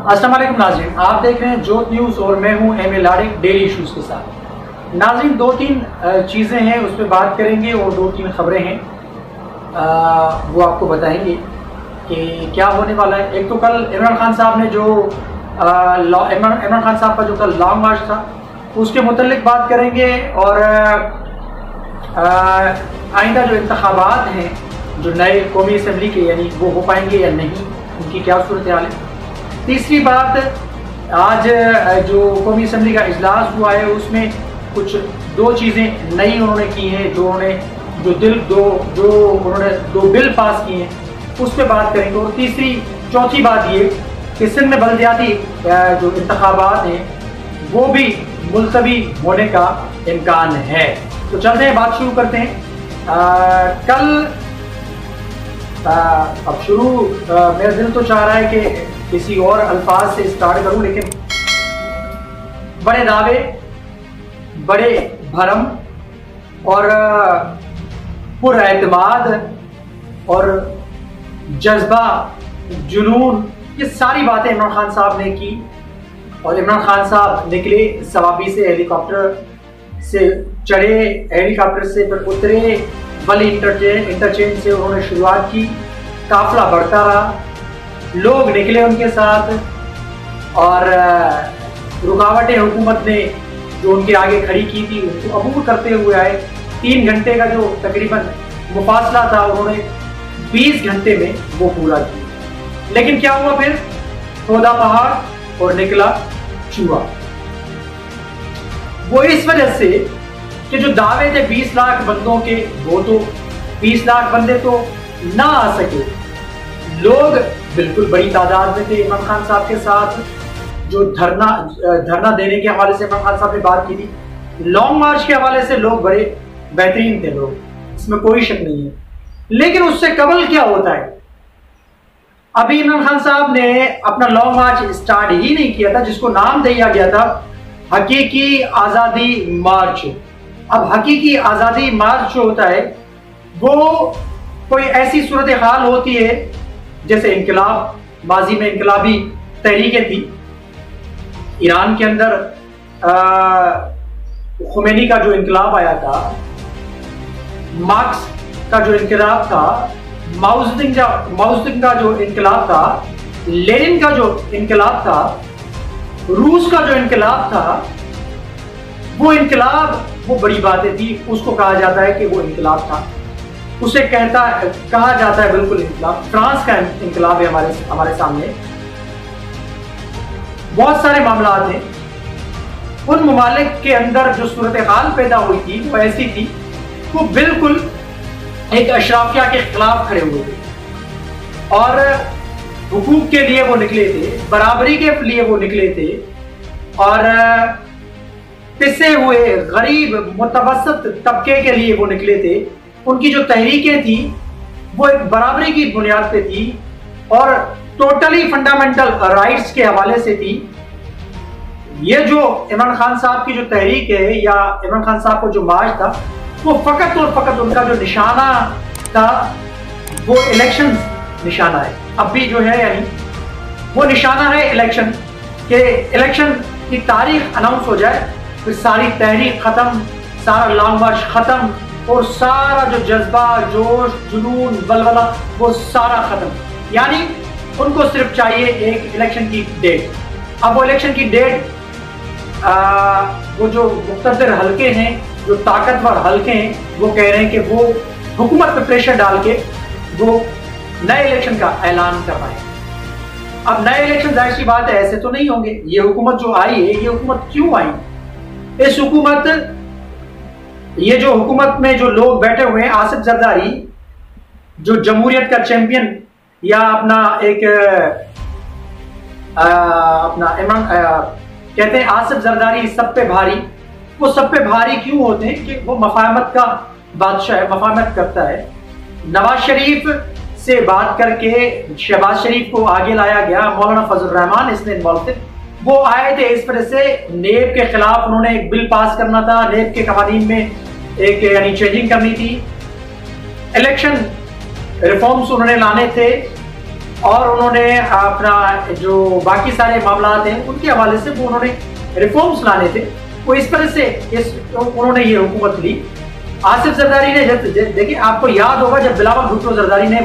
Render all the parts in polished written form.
अस्सलाम वालेकुम नाज़रीन, आप देख रहे हैं जोत न्यूज़ और मैं हूं एम ए लारिक डेली इशूज़ के साथ। नाज़रीन, दो तीन चीज़ें हैं उस पर बात करेंगे और दो तीन ख़बरें हैं वो आपको बताएंगे कि क्या होने वाला है। एक तो कल इमरान खान साहब ने जो इमरान खान साहब का जो कल लॉन्ग मार्च था उसके मुतल्लिक बात करेंगे और आइंदा जो इंतखाबात हैं जो नए कौमी असम्बली के यानी वो हो पाएंगे या नहीं, उनकी क्या सूरत हाल है। तीसरी बात, आज जो कौमी असम्बली का इजलास हुआ है उसमें कुछ दो चीज़ें नई उन्होंने की हैं, जो उन्होंने दो बिल पास किए हैं उस पर बात करेंगे। और चौथी बात ये कि सिंध में बल्दियाती जो इंतखाबात हैं वो भी मुलतवी होने का इम्कान है। तो चलते हैं, बात शुरू करते हैं। कल अब शुरू मेरा दिल तो चाह रहा है कि किसी और अल्फाज से स्टार्ट करूं, लेकिन बड़े दावे, बड़े भरम और पुरएतमाद और जज्बा, जुनून, ये सारी बातें इमरान खान साहब ने की। और इमरान खान साहब निकले सवाबी से, हेलीकॉप्टर से चढ़े, हेलीकॉप्टर से फिर उतरे, वली इंटरचेंज से उन्होंने शुरुआत की, काफिला बढ़ता रहा, लोग निकले उनके साथ और रुकावटें हुकूमत ने जो उनके आगे खड़ी की थी उनको अबूर करते हुए आए। 3 घंटे का जो तकरीबन मुफासला था उन्होंने 20 घंटे में वो पूरा किया। लेकिन क्या हुआ फिर? खोदा पहाड़ और निकला चूहा। वो इस वजह से कि जो दावे थे 20 लाख बंदों के, वो तो 20 लाख बंदे तो ना आ सके। लोग बिल्कुल बड़ी तादाद में थे इमरान खान साहब के साथ। जो धरना देने के हवाले से इमरान खान साहब ने बात की थी, लॉन्ग मार्च के हवाले से लोग बड़े बेहतरीन थे लोग, इसमें कोई शक नहीं है। लेकिन उससे कबल क्या होता है? अभी इमरान खान साहब ने अपना लॉन्ग मार्च स्टार्ट ही नहीं किया था, जिसको नाम दिया गया था हकीकी आजादी मार्च। अब हकीकी आजादी मार्च जो होता है वो कोई ऐसी सूरत हाल होती है जैसे इंकलाब, माजी में इंकलाबी तहरीकें थी। ईरान के अंदर खुमैनी का जो इंकलाब आया था, मार्क्स का जो इंकलाब था, माओजेडिंग का जो इंकलाब था, लेनिन का जो इंकलाब था, रूस का जो इंकलाब था, वो इंकलाब, वो बड़ी बातें थी। उसको कहा जाता है कि वो इंकलाब था, उसे कहा जाता है बिल्कुल इंकलाब। फ्रांस का इंकलाब है हमारे सामने। बहुत सारे मामला हैं। उन ममालिक के अंदर जो सूरत हाल पैदा हुई थी वो ऐसी थी, वो बिल्कुल एक अशराफिया के खिलाफ खड़े हुए थे और हुकूक के लिए वो निकले थे, बराबरी के लिए वो निकले थे और पिसे हुए गरीब मुतवसत तबके के लिए वो निकले थे। उनकी जो तहरीकें थी वो एक बराबरी की बुनियाद पे थी और टोटली फंडामेंटल राइट्स के हवाले से थी। ये जो इमरान खान साहब की जो तहरीक है या इमरान खान साहब को जो मार्च था, वो फकत और फकत उनका जो निशाना था वो इलेक्शन निशाना है। अब भी जो है यानी वो निशाना है इलेक्शन के, इलेक्शन की तारीख अनाउंस हो जाए फिर सारी तहरीक खत्म, सारा लॉन्ग मार्च खत्म और सारा जो जज्बा, जोश, जुनून, बलबला वो सारा खत्म। यानी उनको सिर्फ चाहिए एक इलेक्शन की डेट। अब वो इलेक्शन की डेट वो जो मुख्तदर हल्के हैं, जो ताकतवर हल्के हैं, वो कह रहे हैं कि वो हुकूमत पे प्रेशर डाल के वो नए इलेक्शन का ऐलान करवाएं। अब नए इलेक्शन जाहिर सी बात है ऐसे तो नहीं होंगे। ये हुकूमत जो आई है, ये हुकूमत क्यों आई? इस हुकूमत, ये जो हुकूमत में जो लोग बैठे हुए हैं, आसिफ जरदारी जो जमहूरियत का चैंपियन या अपना एक कहते हैं आसिफ जरदारी सब पे भारी। वो सब पे भारी क्यों होते हैं? कि वो मफाहमत का बादशाह है, मफाहमत करता है। नवाज शरीफ से बात करके शहबाज शरीफ को आगे लाया गया, मौलाना फजल रहमान इसमें इन्वॉल्व थे। वो आए थे इस वजह से नेब के खिलाफ उन्होंने एक बिल पास करना था, नेब के कवानीन में एक यानी चेंजिंग करनी थी, इलेक्शन रिफॉर्म्स उन्होंने लाने थे और उन्होंने अपना जो बाकी सारे मामला हैं उनके हवाले से वो उन्होंने रिफॉर्म्स लाने थे, वो इस तरह से उन्होंने ये हुकूमत ली। आसिफ जरदारी ने देखिए, आपको याद होगा जब बिलावल भुट्टो जरदारी ने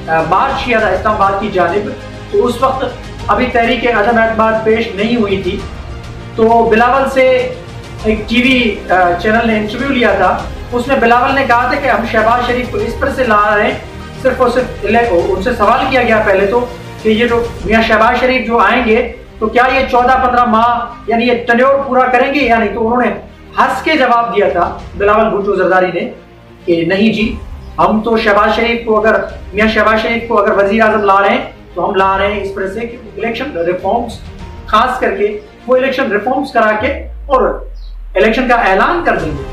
मार्च किया था इस्लामाबाद की जानिब, तो उस वक्त अभी तहरीक अदम एतमाद पेश नहीं हुई थी। तो बिलावल से एक टीवी चैनल ने इंटरव्यू लिया था, उसमें बिलावल ने कहा था कि हम शहबाज शरीफ को इस तरह से ला रहे हैं, सिर्फ और सिर्फ उनसे सवाल किया गया पहले तो कि ये जो मियां शहबाज शरीफ जो आएंगे तो क्या ये 14-15 माह यानी ये टेन्योर पूरा करेंगे या नहीं। तो उन्होंने हंस के जवाब दिया था बिलावल भुट्टो जरदारी ने कि नहीं जी, हम तो शहबाज शरीफ को अगर मियां शहबाज शरीफ को अगर वजीर आजम ला रहे हैं तो हम ला रहे हैं इस तरह से कि इलेक्शन रिफॉर्म्स, खास करके वो इलेक्शन रिफॉर्म्स करा के और इलेक्शन का ऐलान कर देंगे,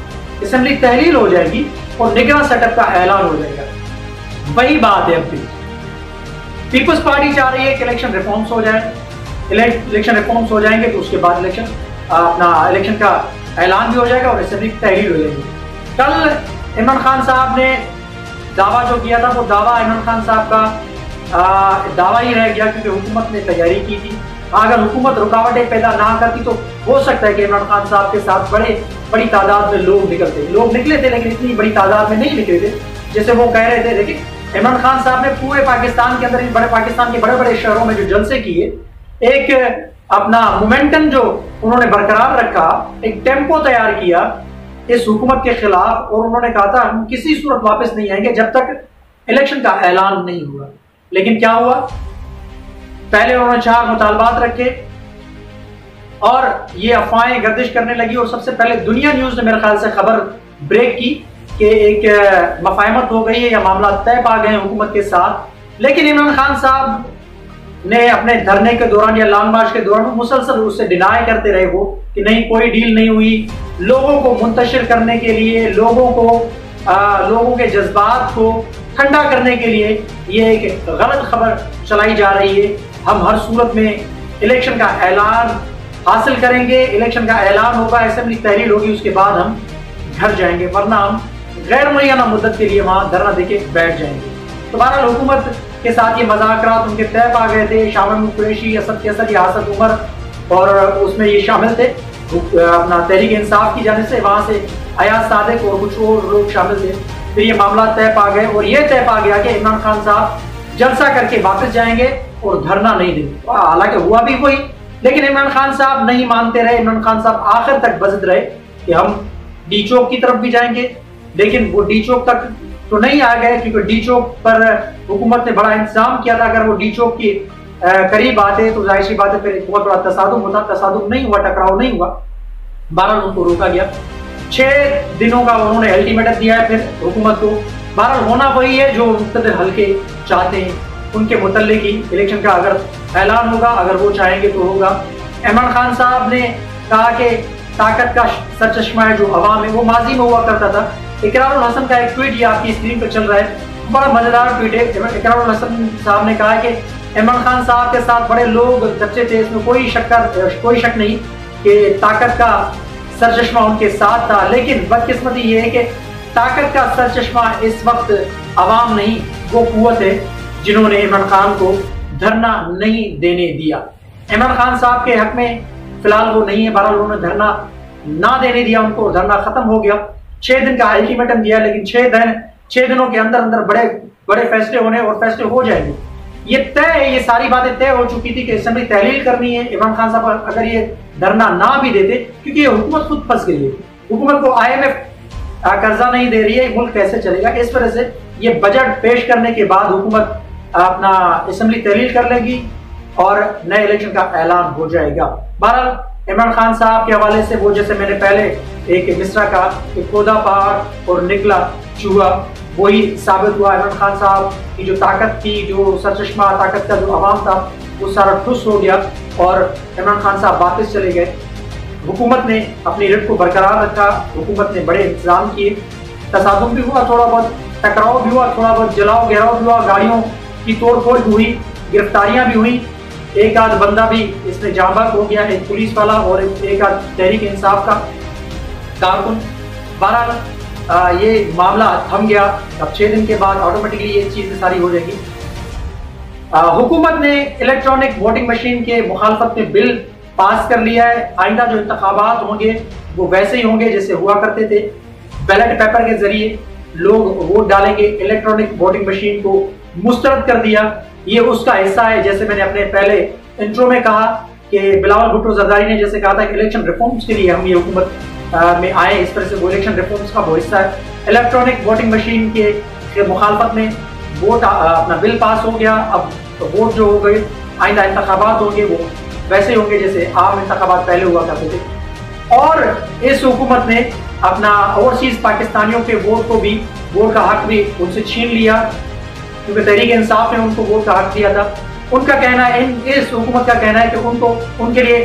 असेंबली तहलील हो जाएगी और निगरान सेटअप का ऐलान हो जाएगा। वही बात है, अब भी पीपल्स पार्टी चाह रही है कि इलेक्शन रिफॉर्म्स हो जाए, इलेक्शन रिफॉर्म्स हो जाएंगे तो उसके बाद इलेक्शन का ऐलान भी हो जाएगा और असेंबली तहलील हो जाएगी। कल इमरान खान साहब ने दावा जो किया था, वो दावा इमरान खान साहब का दावा ही रह गया, क्योंकि हुकूमत ने तैयारी की थी। अगर हुकूमत रुकावटें पैदा ना करती तो हो सकता है कि इमरान खान साहब के साथ बड़ी तादाद में लोग निकले थे, लेकिन इतनी बड़ी तादाद में नहीं निकले थे जैसे वो कह रहे थे। लेकिन इमरान खान साहब ने पूरे पाकिस्तान के अंदर, पाकिस्तान के बड़े बड़े शहरों में जो जलसे किए, एक अपना मोमेंटम जो उन्होंने बरकरार रखा, एक टेम्पो तैयार किया इस हुकूमत के खिलाफ, और उन्होंने कहा था हम किसी सूरत वापस नहीं आएंगे जब तक इलेक्शन का ऐलान नहीं हुआ। लेकिन क्या हुआ, पहले उन्होंने 4 मुतालबात रखे और ये अफवाहें गर्दिश करने लगी, और सबसे पहले दुनिया न्यूज ने मेरे ख्याल से खबर ब्रेक की कि एक मफाहमत हो गई है या मामला तय पा गए हैं हुकूमत के साथ। लेकिन इमरान खान साहब ने अपने धरने के दौरान या लॉन्ग मार्च के दौरान मुसलसल उससे डिनाई करते रहे वो कि नहीं, कोई डील नहीं हुई। लोगों को मुंतशिर करने के लिए, लोगों के जज्बात को ठंडा करने के लिए ये एक गलत खबर चलाई जा रही है। हम हर सूरत में इलेक्शन का ऐलान हासिल करेंगे, इलेक्शन का ऐलान होगा, असेंबली तहलील होगी, उसके बाद हम घर जाएंगे, वरना हम गैर मुअय्यना मुद्दत के लिए वहां धरना देके बैठ जाएंगे। तो बहरहाल हुकूमत के साथ ये मज़ाकरात उनके तय पा गए थे। शामिल कुरैशी, असद कैसर, यासर उमर, और उसमें ये शामिल थे अपना तहरीक इंसाफ की जानिब से, वहां से अयाज सादिक और कुछ और लोग शामिल थे। फिर ये मामला तय पा गए और ये तय पा गया कि इमरान खान साहब जलसा करके वापस जाएंगे और धरना नहीं देंगे। हालांकि हुआ भी वही, लेकिन इमरान खान साहब नहीं मानते रहे। इमरान खान साहब आखिर तक बज़द रहे कि हम डी चौक की तरफ भी जाएंगे, लेकिन वो डी चौक तक तो नहीं आ गए, क्योंकि डी चौक पर हुकूमत ने बड़ा इंतजाम किया था। अगर वो डी चौक के करीब आते तो जाहिर सी बात है फिर एक बहुत बड़ा तसादुम होता, तसादुम नहीं हुआ, टकराव नहीं हुआ, बहरहाल उनको रोका गया। 6 दिनों का उन्होंने अल्टीमेटम दिया है फिर हुकूमत को। बहरहाल होना वही है जो मुख्तलिफ हल्के चाहते हैं, उनके मुतल्लिक ही इलेक्शन का अगर ऐलान होगा, अगर वो चाहेंगे तो होगा। इमरान खान साहब ने कहा कि ताकत का सरचश्मा है जो अवाम है, वो माजी में हुआ करता था। इकरारुल हसन का एक ट्वीट ये आपकी स्क्रीन पर चल रहा है, बड़ा मजेदार ट्वीट है। इकरारुल हसन साहब ने कहा कि इमरान खान साहब के साथ बड़े लोग बच्चे थे, इसमें कोई शक नहीं कि ताकत का सरचश्मा उनके साथ था। लेकिन बदकिस्मती ये है कि ताकत का सरचश्मा इस वक्त अवाम नहीं, वो कुव्वत है जिन्होंने इमरान खान को धरना नहीं देने दिया। इमरान खान साहब के हक में फिलहाल वो नहीं है, बहरहाल उन्होंने धरना ना देने दिया, उनको धरना खत्म हो गया। 6 दिन का अल्टीमेटम दिया, लेकिन 6 दिनों के अंदर अंदर बड़े फैसले होने और फैसले हो जाएंगे। ये तय है, ये सारी बातें तय हो चुकी थी कि असेंबली तहलील करनी है। इमरान खान साहब अगर ये धरना ना भी देते, क्योंकि ये हुकूमत खुद फंस गई है, हुकूमत को IMF कर्जा नहीं दे रही है, मुल्क कैसे चलेगा। इस वजह से ये बजट पेश करने के बाद हुकूमत अपना असेंबली तहलील कर लेगी और नए इलेक्शन का ऐलान हो जाएगा। बहरहाल इमरान खान साहब के हवाले से वो, जैसे मैंने पहले एक मिसरा कहा कि खोदा पहाड़ और निकला चूहा, वही साबित हुआ। इमरान खान साहब की जो ताकत थी, जो सरचश्मा ताकत का जो अवाम था, वो सारा ठुस हो गया और इमरान खान साहब वापस चले गए। हुकूमत ने अपनी रिट को बरकरार रखा, हुकूमत ने बड़े इंतजाम किए, तसादुम भी हुआ थोड़ा बहुत, टकराव भी हुआ थोड़ा बहुत, जलाओ घेराव भी हुआ, गाड़ियों की तोड़फोड़ भी हुई, गिरफ्तारियां भी हुई, एक आध बंदा भी इसमें जांबाज हो गया, एक पुलिस वाला और एक आध तहरीक इंसाफ का कारकुन। बहरहाल ये मामला थम गया। अब 6 दिन के बाद ऑटोमेटिकली ये चीजें सारी हो जाएगी। हुकूमत ने इलेक्ट्रॉनिक वोटिंग मशीन के मुखालफत में बिल पास कर लिया है। आइंदा जो इंतखाबात होंगे वो वैसे ही होंगे जैसे हुआ करते थे, बैलेट पेपर के जरिए लोग वोट डालेंगे। इलेक्ट्रॉनिक वोटिंग मशीन को मुस्तरद कर दिया, ये उसका हिस्सा है। जैसे मैंने अपने पहले इंट्रो में कहा कि बिलावल भुट्टो जरदारी ने जैसे कहा था कि इलेक्शन रिफॉर्म्स के लिए हम ये हुकूमत में आए, इस तरह से वो इलेक्शन रिफॉर्म्स का वो हिस्सा है। इलेक्ट्रॉनिक वोटिंग मशीन के मुखालफत में वोट अपना बिल पास हो गया। अब वोट जो हो गए, आइंदा इंतखाबात होंगे वो वैसे ही होंगे जैसे आम इंतखाबात पहले हुआ करते थे। और इस हुकूमत ने अपना ओवरसीज पाकिस्तानियों के वोट को भी, वोट का हक भी उनसे छीन लिया, क्योंकि तहरीक इंसाफ ने उनको वोट का हक दिया था। उनका कहना है, इस हुकूमत का कहना है कि उनको उनके लिए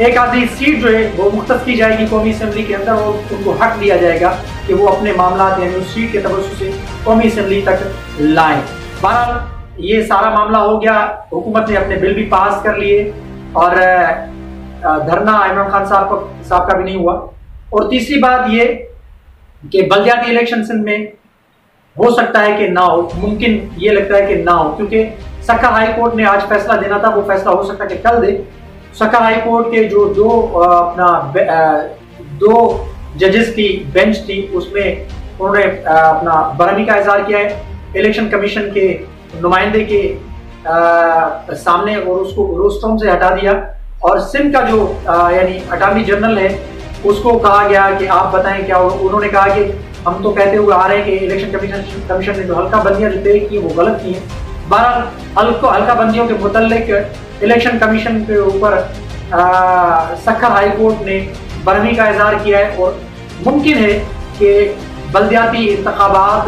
एक आधी सीट जो है वो मुख्तस की जाएगी कौमी असम्बली के अंदर, और उनको हक दिया जाएगा कि वो अपने मामला यानी उस सीट के तवज्जुह से कौमी असम्बली तक लाएं। बहरहाल ये सारा मामला हो गया, हुकूमत ने अपने बिल भी पास कर लिए और धरना इमरान खान साहब का भी नहीं हुआ। और तीसरी बात ये कि बल्दियाती इलेक्शन सिंध में हो सकता है कि ना हो, मुमकिन ये लगता है कि ना हो, क्योंकि सक्कर हाई कोर्ट ने आज फैसला देना था, वो फैसला हो सकता है कि कल दे। सक्कर हाई कोर्ट के जो दो जजेस की बेंच थी, उसमें उन्होंने अपना बरहमी का इजहार किया है इलेक्शन कमीशन के नुमाइंदे के सामने, और उसको रोस्टरों से हटा दिया। और सिंध का जो यानी अटॉर्नी जनरल है, उसको कहा गया कि आप बताएं क्या। उन्होंने कहा कि हम तो कहते हुए आ रहे हैं कि इलेक्शन कमीशन ने जो हल्का बंदियां जो तय की वो गलत की हैं। बहरहाल हल्का बंदियों के मुतल्लिक इलेक्शन कमीशन के ऊपर सक्कर हाई कोर्ट ने बरहमी का इजहार किया है, और मुमकिन है कि बल्दियाती इंतखाबात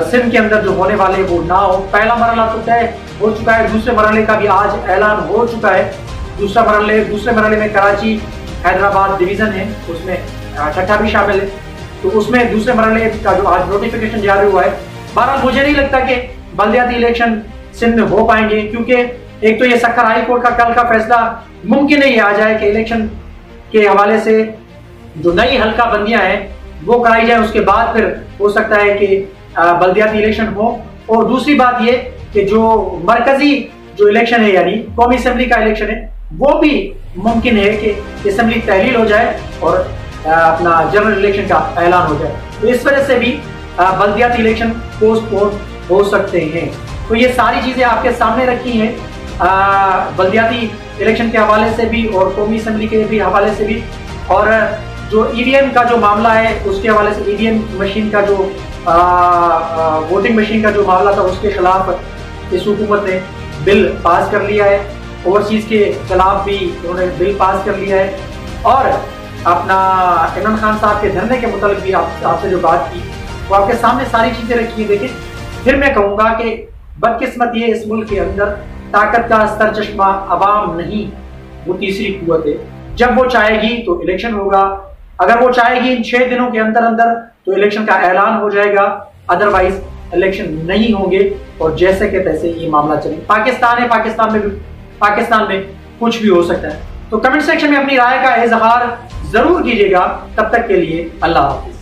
सिंध के अंदर जो होने वाले वो ना हो। पहला मरहला तो तय हो चुका है, दूसरे मरहले का भी आज ऐलान हो चुका है। दूसरे मरहले में कराची हैदराबाद डिवीजन है, उसमें ठट्ठा भी शामिल है, तो उसमें दूसरे मरहले का जो आज नोटिफिकेशन जारी हुआ है। बहरहाल मुझे नहीं लगता कि बल्दियाती इलेक्शन सिंध में हो पाएंगे, क्योंकि एक तो ये सक्कर हाई कोर्ट का कल का फैसला मुमकिन नहीं आ जाए कि इलेक्शन के हवाले से जो नई हल्का बंदियां हैं वो कराई जाए, उसके बाद फिर हो सकता है कि बल्दियाती इलेक्शन हो। और दूसरी बात ये कि जो मरकजी जो इलेक्शन है यानी कौमी असम्बली का इलेक्शन है, वो भी मुमकिन है कि असम्बली तहलील हो जाए और अपना जनरल इलेक्शन का ऐलान हो जाए। तो इस वजह से भी बल्दियाती इलेक्शन पोस्टपोन हो सकते हैं। तो ये सारी चीजें आपके सामने रखी हैं, बल्दियाती इलेक्शन के हवाले से भी और कौमी असम्बली के भी हवाले से भी। और जो ईवीएम का जो मामला है उसके हवाले से, ईवीएम मशीन का जो वोटिंग मशीन का जो मामला था, उसके खिलाफ इस हुकूमत ने बिल पास कर लिया है। ओवरसीज के खिलाफ भी उन्होंने बिल पास कर लिया है। और अपना इमरान खान साहब के धरने के मुताबिक भी आपसे जो बात की वो आपके सामने सारी चीजें रखी है। देखिए, फिर मैं कहूँगा कि बदकिस्मत ये इस मुल्क के अंदर ताकत का स्तर चश्मा अवाम नहीं, वो तीसरी कुव्वत है। जब वो चाहेगी तो इलेक्शन होगा, अगर वो चाहेगी इन 6 दिनों के अंदर अंदर तो इलेक्शन का ऐलान हो जाएगा, अदरवाइज इलेक्शन नहीं होंगे और जैसे के तैसे ये मामला चले। पाकिस्तान है, पाकिस्तान में कुछ भी हो सकता है। तो कमेंट सेक्शन में अपनी राय का इजहार जरूर कीजिएगा। तब तक के लिए अल्लाह हाफिज।